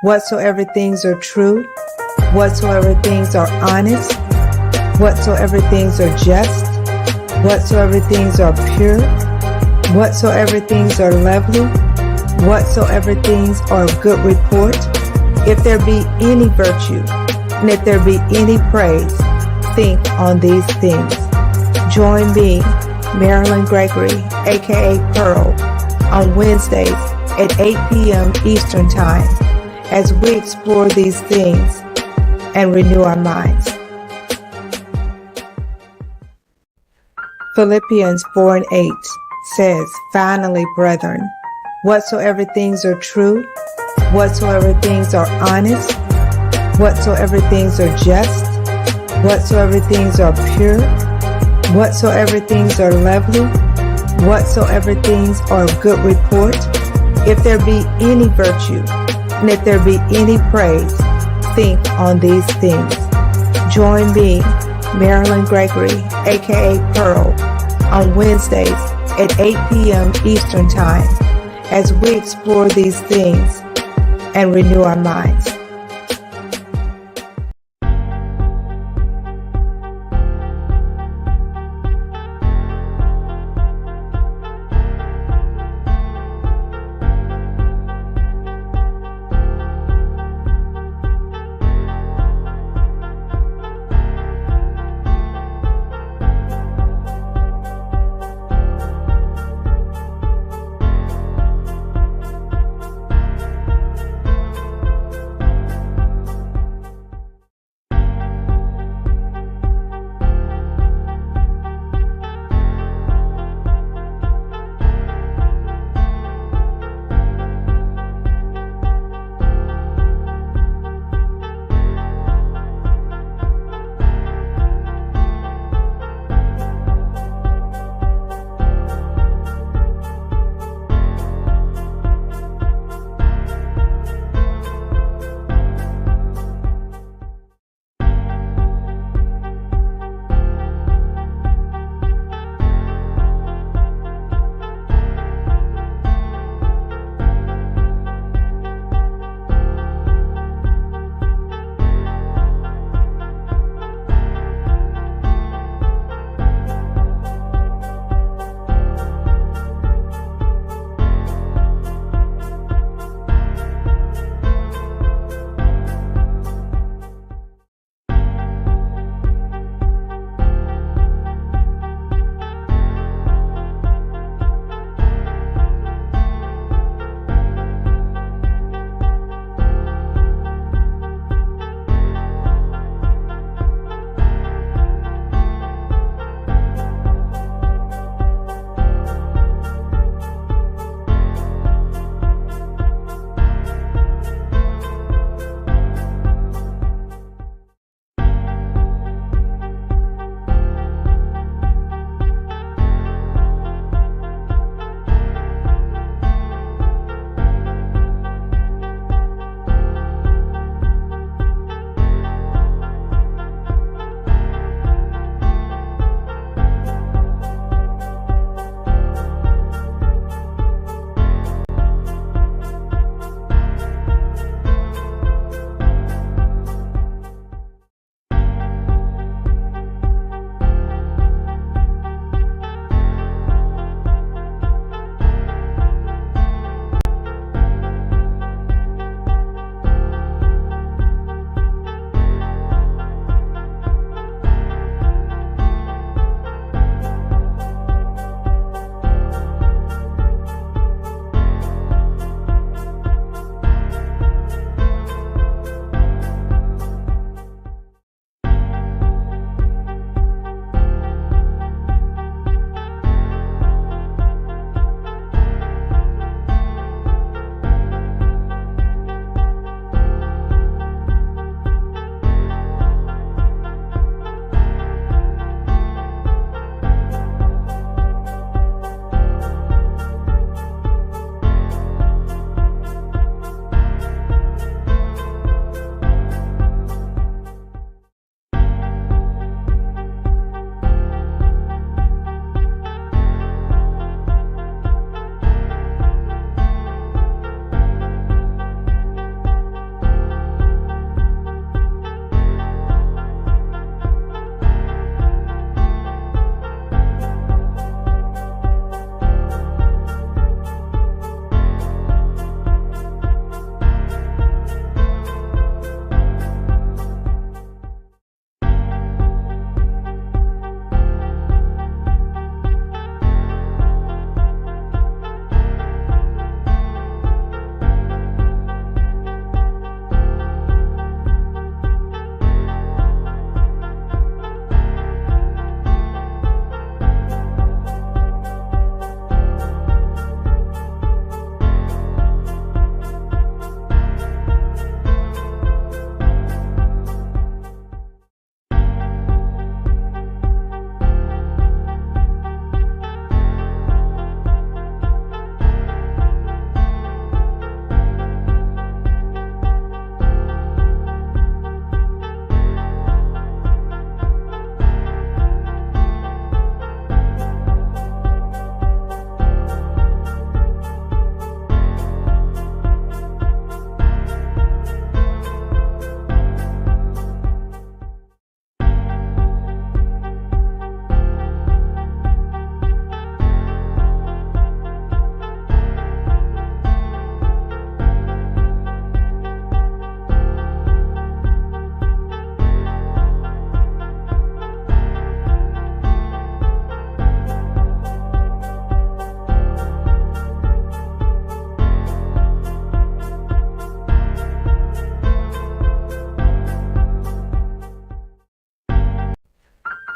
whatsoever things are true, whatsoever things are honest, whatsoever things are just, whatsoever things are pure, whatsoever things are lovely, whatsoever things are of good report, if there be any virtue, and if there be any praise, think on these things. Join me, Marilyn Gregory, aka Pearl, on Wednesdays at 8 p.m. Eastern Time as we explore these things and renew our minds. Philippians 4:8 says, "Finally, brethren, whatsoever things are true, whatsoever things are honest, whatsoever things are just, whatsoever things are pure, whatsoever things are lovely, whatsoever things are of good report, if there be any virtue, and if there be any praise, think on these things." Join me, Marilyn Gregory, aka Pearl, on Wednesdays at 8 p.m. Eastern Time as we explore these things and renew our minds.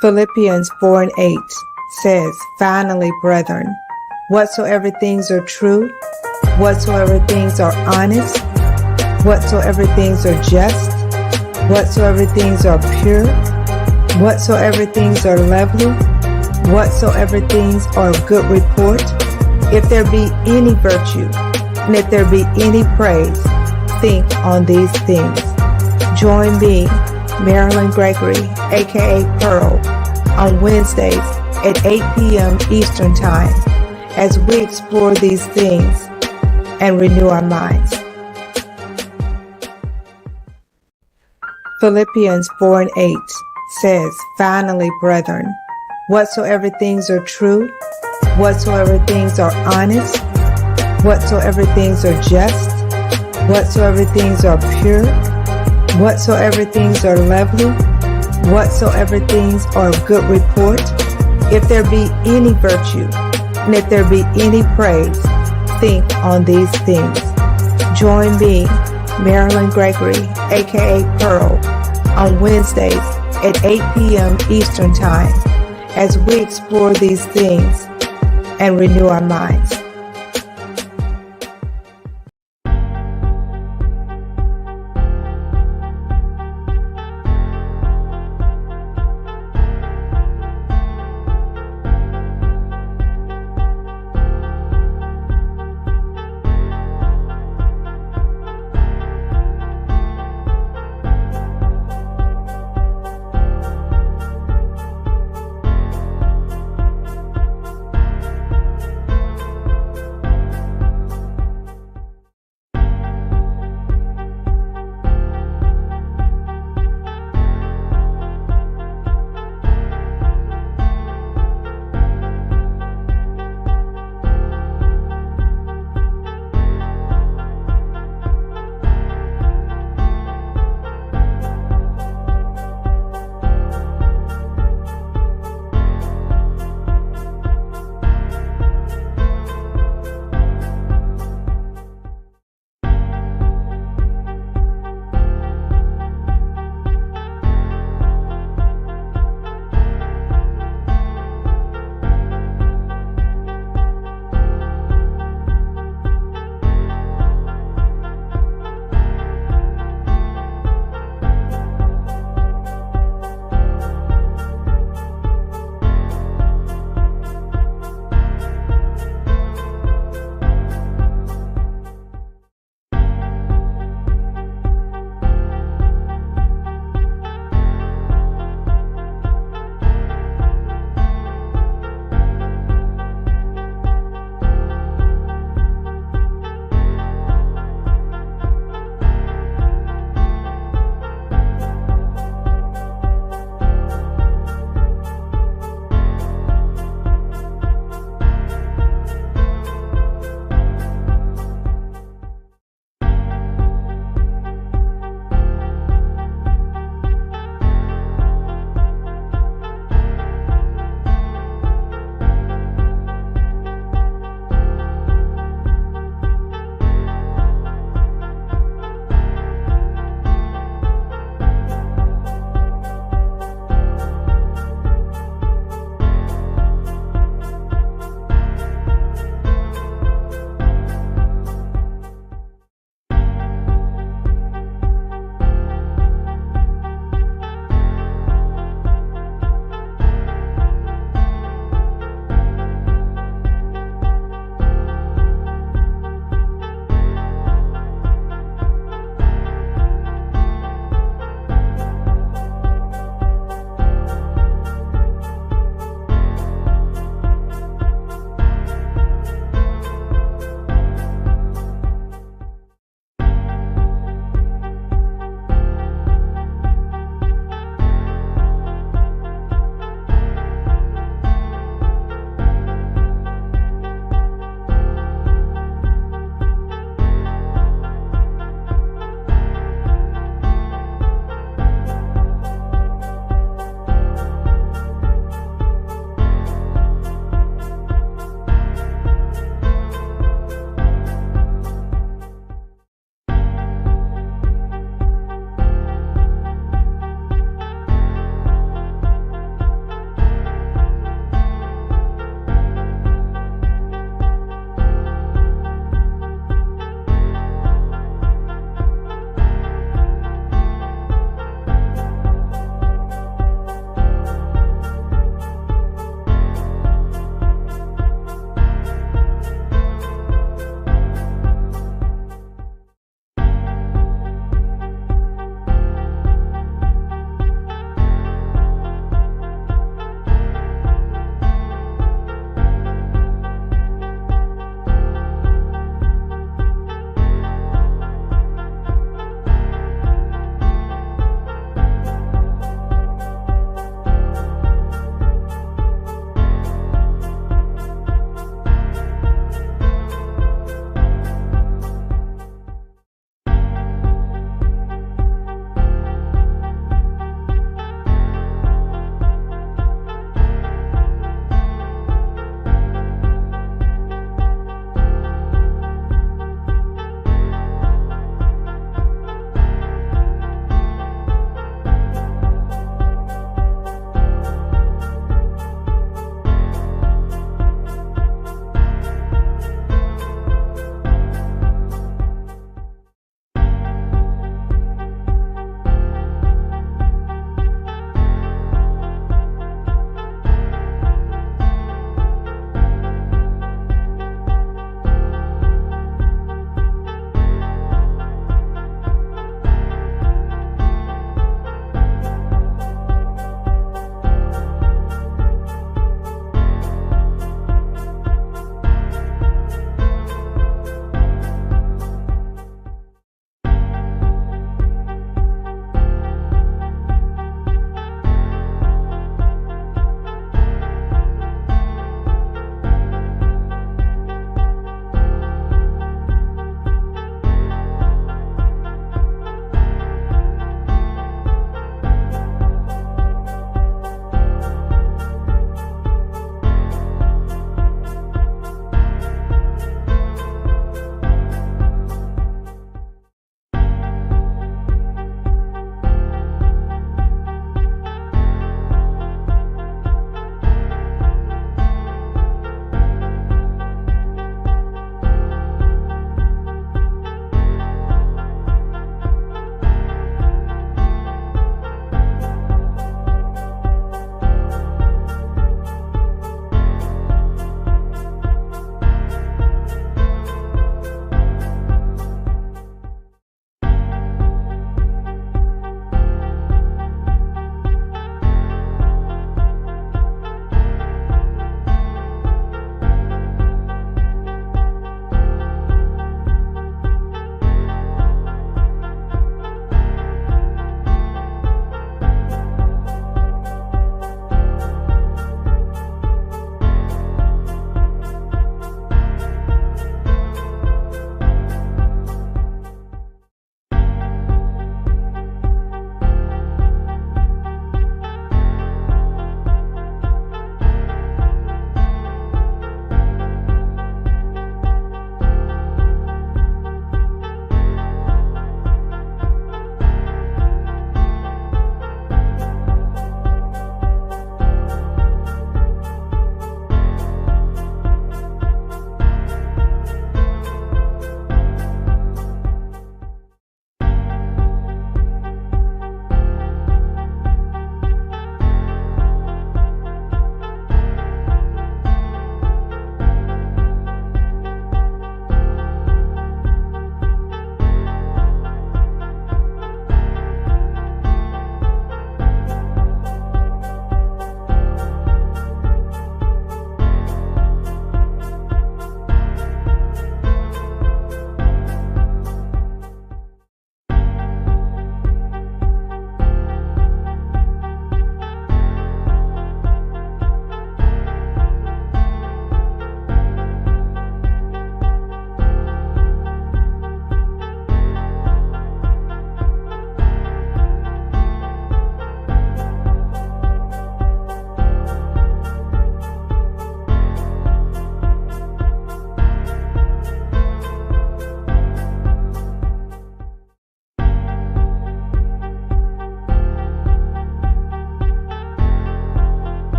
Philippians 4 and 8 says, finally, brethren, whatsoever things are true, whatsoever things are honest, whatsoever things are just, whatsoever things are pure, whatsoever things are lovely, whatsoever things are of good report, if there be any virtue, and if there be any praise, think on these things. Join me, Marilyn Gregory, aka Pearl, on Wednesdays at 8 p.m. Eastern Time as we explore these things and renew our minds. Philippians 4 and 8 says, finally, brethren, whatsoever things are true, whatsoever things are honest, whatsoever things are just, whatsoever things are pure, whatsoever things are lovely, whatsoever things are of good report, if there be any virtue, and if there be any praise, think on these things. Join me, Marilyn Gregory, aka Pearl, on Wednesdays at 8 p.m. Eastern Time as we explore these things and renew our minds.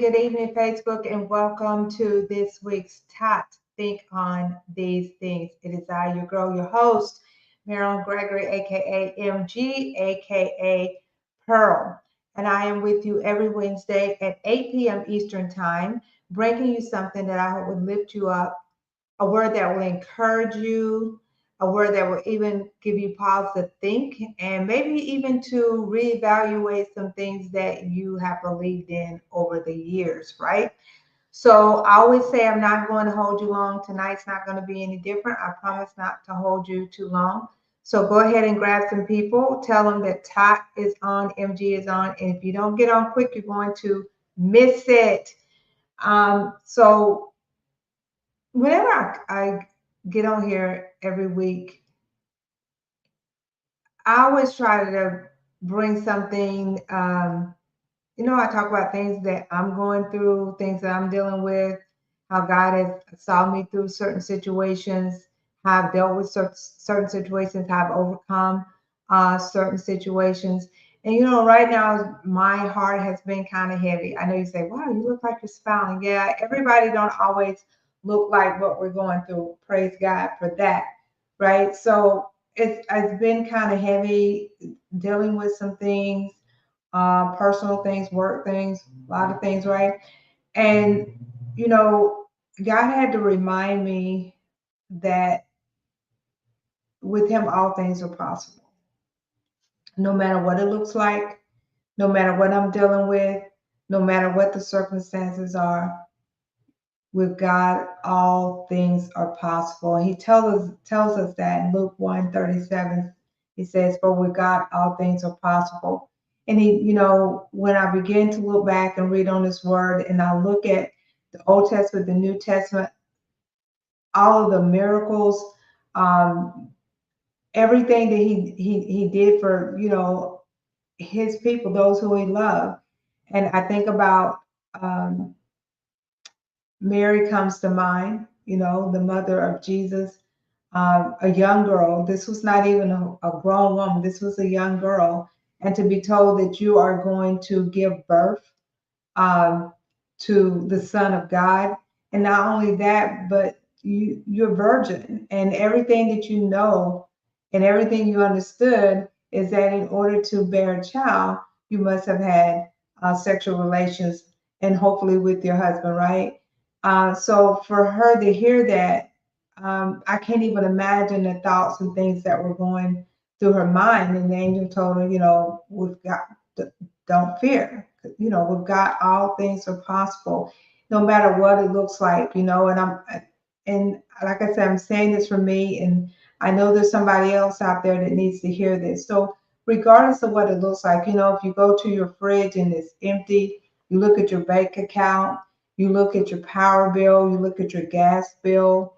good evening, Facebook, and welcome to this week's Tot Think on These Things. It is I, your girl, your host, Marilyn Gregory, aka MG, aka Pearl. And I am with you every Wednesday at 8 p.m. Eastern Time, bringing you something that I hope would lift you up, a word that will encourage you, a word that will even give you pause to think, and maybe even to reevaluate some things that you have believed in over the years, right? So I always say I'm not going to hold you long. Tonight's not going to be any different. I promise not to hold you too long. So go ahead and grab some people. Tell them that Tot is on, MG is on. And if you don't get on quick, you're going to miss it. So whenever I get on here every week, I always try to bring something. I talk about things that I'm going through, things that I'm dealing with, how God has saw me through certain situations, how I've dealt with certain situations, how I've overcome certain situations. And right now my heart has been kind of heavy. I know you say, "Wow, you look like you're smiling." Yeah, everybody don't always look like what we're going through. Praise God for that, right? So it's been kind of heavy dealing with some things, personal things, work things, a lot of things, right? And God had to remind me that with Him all things are possible. No matter what it looks like, no matter what I'm dealing with, no matter what the circumstances are, with God all things are possible. He tells us that in Luke 1:37. He says, "For with God all things are possible." And when I begin to look back and read on this word, and I look at the Old Testament, the New Testament, all of the miracles, um, everything that he did for his people, those who he loved. And I think about Mary comes to mind, the mother of Jesus, a young girl. This was not even a grown woman. This was a young girl. And to be told that you are going to give birth um, to the Son of God. And not only that, but you're virgin. And everything that you know and everything you understood is that in order to bear a child, you must have had sexual relations and hopefully with your husband, right? So for her to hear that, I can't even imagine the thoughts and things that were going through her mind. And the angel told her, we've got, don't fear. With God, all things are possible, no matter what it looks like. And like I said, I'm saying this for me, and I know there's somebody else out there that needs to hear this. So regardless of what it looks like, if you go to your fridge and it's empty, you look at your bank account, you look at your power bill, you look at your gas bill,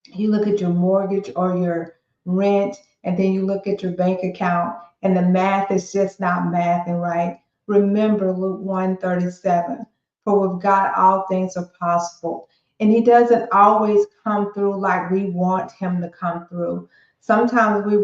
you look at your mortgage or your rent, and then you look at your bank account, and the math is just not mathing right. Remember Luke 1:37, for with God all things are possible. And He doesn't always come through like we want Him to come through. Sometimes we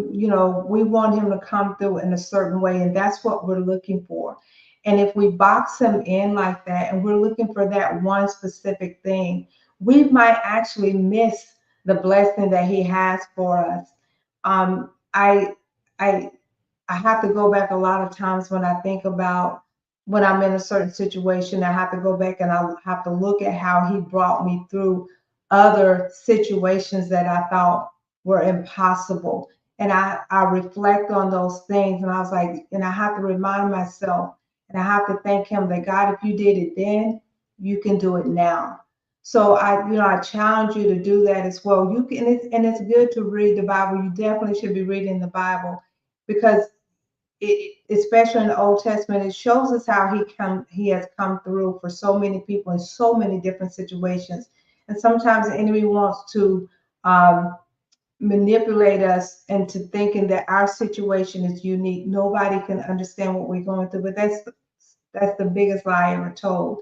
want Him to come through in a certain way, and that's what we're looking for. And if we box Him in like that, and we're looking for that one specific thing, we might actually miss the blessing that He has for us. I I I have to go back a lot of times when I think about when I'm in a certain situation. I have to go back and I have to look at how He brought me through other situations that I thought were impossible. And I reflect on those things, and I was like, and I have to remind myself, and I have to thank Him that God, if you did it then, you can do it now. So I challenge you to do that as well. You can, and it's good to read the Bible. You definitely should be reading the Bible, because especially in the Old Testament, it shows us how he has come through for so many people in so many different situations. And sometimes the enemy wants to manipulate us into thinking that our situation is unique. Nobody can understand what we're going through, but that's the biggest lie ever told.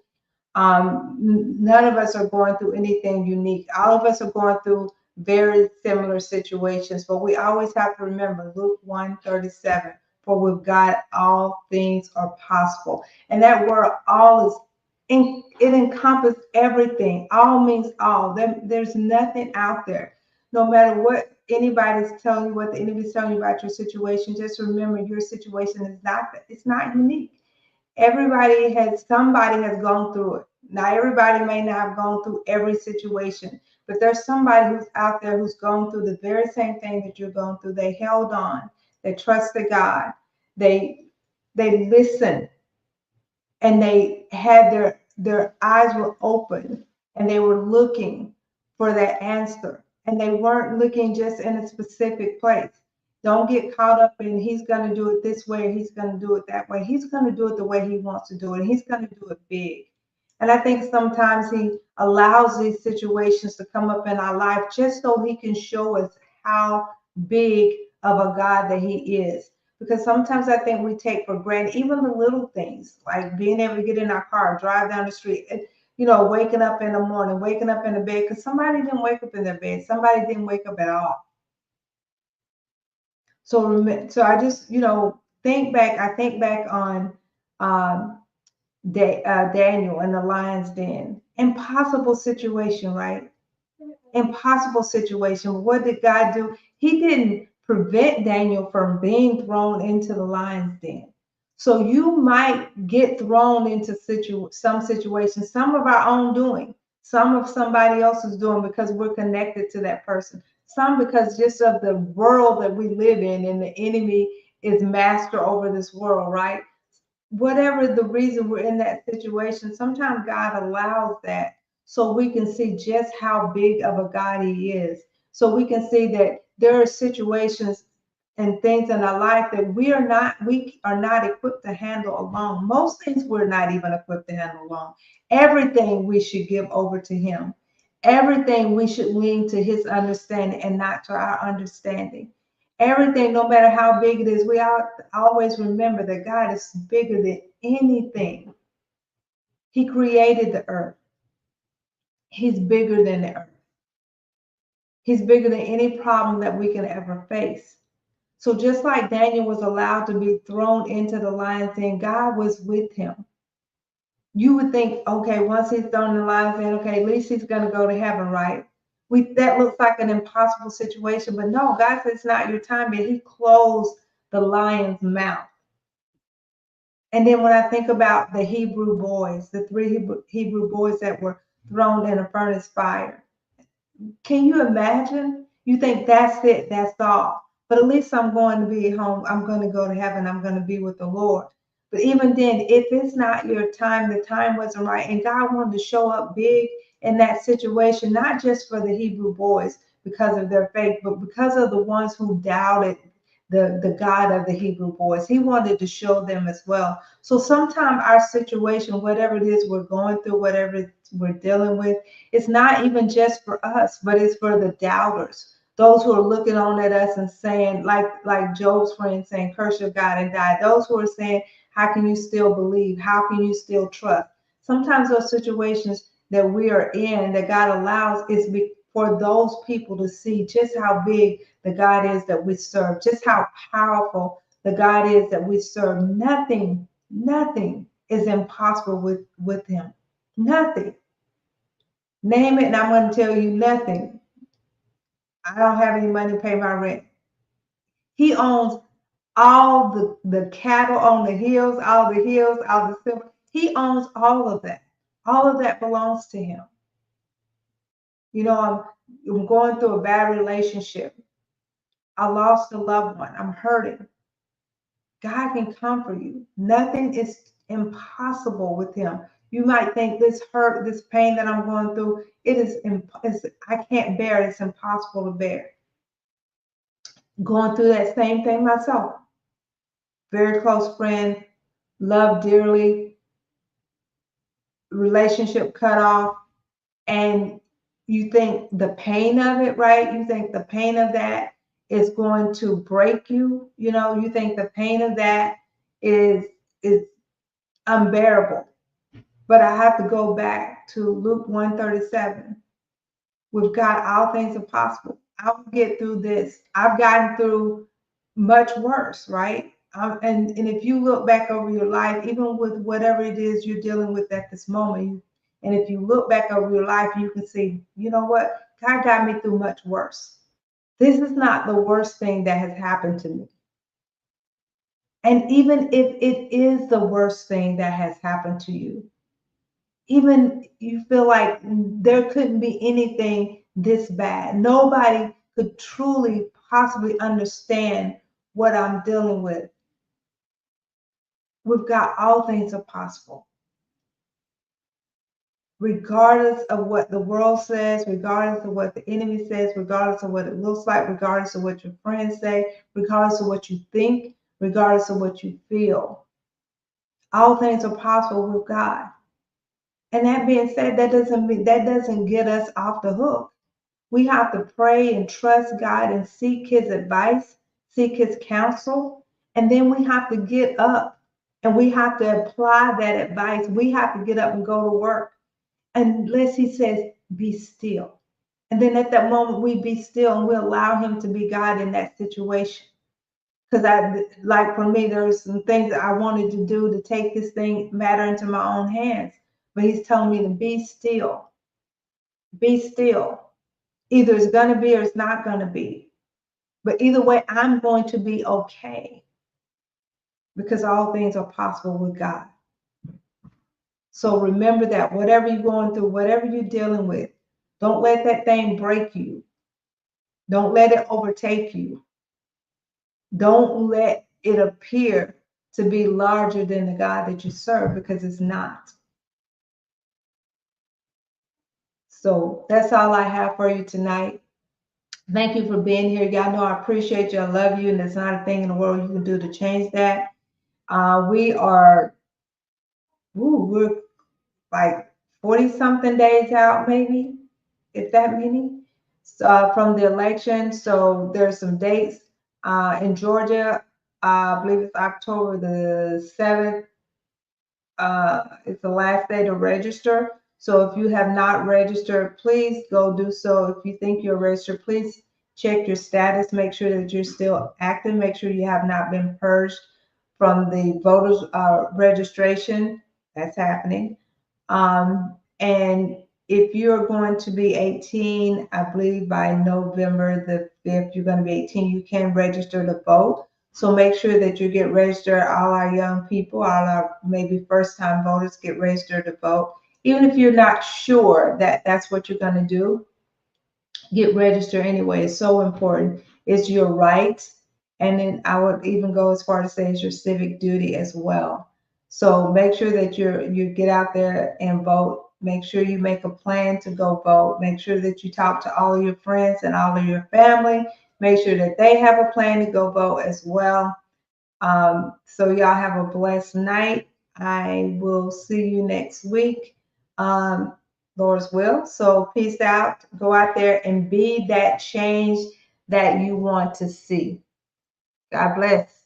None of us are going through anything unique. All of us are going through very similar situations, but we always have to remember Luke 1:37, for with God all things are possible. And that word all And it encompasses everything. All means all. There's nothing out there. No matter what anybody's telling you, what the enemy's telling you about your situation, just remember your situation is not, it's not unique. Somebody has gone through it. Now, everybody may not have gone through every situation, but there's somebody who's out there who's gone through the very same thing that you're going through. They held on, they trusted God, they listened, and they had their eyes were open, and they were looking for that answer, and they weren't looking just in a specific place. Don't get caught up in he's going to do it this way, or he's going to do it that way. He's going to do it the way he wants to do it, and he's going to do it big. And I think sometimes he allows these situations to come up in our life just so he can show us how big of a God that he is. Because sometimes I think we take for granted even the little things, like being able to get in our car, drive down the street, and, waking up in the morning, waking up in the bed, because somebody didn't wake up in their bed. Somebody didn't wake up at all. So I just, think back. I think back on Daniel in the lion's den. Impossible situation, right? Impossible situation. What did God do? He didn't prevent Daniel from being thrown into the lion's den. So you might get thrown into some situations, some of our own doing, some of somebody else's doing because we're connected to that person, some because just of the world that we live in and the enemy is master over this world, right? Whatever the reason we're in that situation, sometimes God allows that so we can see just how big of a God he is. So we can see that there are situations and things in our life that we are not equipped to handle alone. Most things we're not even equipped to handle alone. Everything we should give over to him. Everything we should lean to his understanding and not to our understanding. Everything, no matter how big it is, we always remember that God is bigger than anything. He created the earth. He's bigger than the earth. He's bigger than any problem that we can ever face. So just like Daniel was allowed to be thrown into the lion's den, God was with him. You would think, okay, once he's thrown in the lion's den, okay, at least he's going to go to heaven, right? That looks like an impossible situation, but no, God said it's not your time yet. He closed the lion's mouth. And then when I think about the Hebrew boys, the three Hebrew boys that were thrown in a furnace fire, can you imagine? You think that's it, that's all. But at least I'm going to be home. I'm going to go to heaven. I'm going to be with the Lord. But even then, if it's not your time, the time wasn't right. And God wanted to show up big in that situation, not just for the Hebrew boys because of their faith, but because of the ones who doubted the God of the Hebrew boys. He wanted to show them as well. So sometimes our situation, whatever it is we're going through, whatever we're dealing with, it's not even just for us, but it's for the doubters, those who are looking on at us and saying, like Job's friend saying, curse your God and die. Those who are saying, how can you still believe? How can you still trust? Sometimes those situations that we are in, that God allows, is for those people to see just how big the God is that we serve, just how powerful the God is that we serve. Nothing is impossible with him. Nothing. Name it and I'm going to tell you nothing. I don't have any money to pay my rent. He owns all the cattle on the hills, all the silver. He owns all of that. All of that belongs to him. I'm going through a bad relationship. I lost a loved one. I'm hurting. God can comfort you. Nothing is impossible with him. You might think this hurt, this pain that I'm going through, I can't bear it. It's impossible to bear. Going through that same thing myself. Very close friend, loved dearly, relationship cut off, and you think the pain of it, right? You think the pain of that is going to break you. You think the pain of that is unbearable. But I have to go back to Luke 1:37. With God, all things are possible. I'll get through this. I've gotten through much worse, right? And if you look back over your life, even with whatever it is you're dealing with at this moment, and if you look back over your life, you can see, you know what? God got me through much worse. This is not the worst thing that has happened to me. And even if it is the worst thing that has happened to you, even you feel like there couldn't be anything this bad. Nobody could truly possibly understand what I'm dealing with. With God, all things are possible. Regardless of what the world says, regardless of what the enemy says, regardless of what it looks like, regardless of what your friends say, regardless of what you think, regardless of what you feel, all things are possible with God. And that being said, that doesn't get us off the hook. We have to pray and trust God and seek his advice, seek his counsel, and then we have to get up and we have to apply that advice. We have to get up and go to work unless he says, be still. And then at that moment, we be still and we allow him to be God in that situation. Because like for me, there's some things that I wanted to do to take this matter into my own hands. But he's telling me to be still. Be still. Either it's going to be or it's not going to be. But either way, I'm going to be okay. Because all things are possible with God. So remember that whatever you're going through, whatever you're dealing with, don't let that thing break you. Don't let it overtake you. Don't let it appear to be larger than the God that you serve, because it's not. So that's all I have for you tonight. Thank you for being here. Y'all know I appreciate you. I love you. And there's not a thing in the world you can do to change that. We're like 40 something days out, maybe, if that many, from the election. So there's some dates in Georgia. I believe it's October the 7th. It's the last day to register. So if you have not registered, please go do so. If you think you're registered, please check your status. Make sure that you're still active. Make sure you have not been purged from the voters registration. That's happening. And if you're going to be 18, I believe by November the 5th, you're going to be 18, you can register to vote. So make sure that you get registered. All our young people, all our maybe first-time voters, get registered to vote. Even if you're not sure that that's what you're going to do, get registered anyway. It's so important. It's your right. And then I would even go as far to say it's your civic duty as well. So make sure that you get out there and vote. Make sure you make a plan to go vote. Make sure that you talk to all of your friends and all of your family. Make sure that they have a plan to go vote as well. So y'all have a blessed night. I will see you next week. Lord's will. So peace out. Go out there and be that change that you want to see. God bless.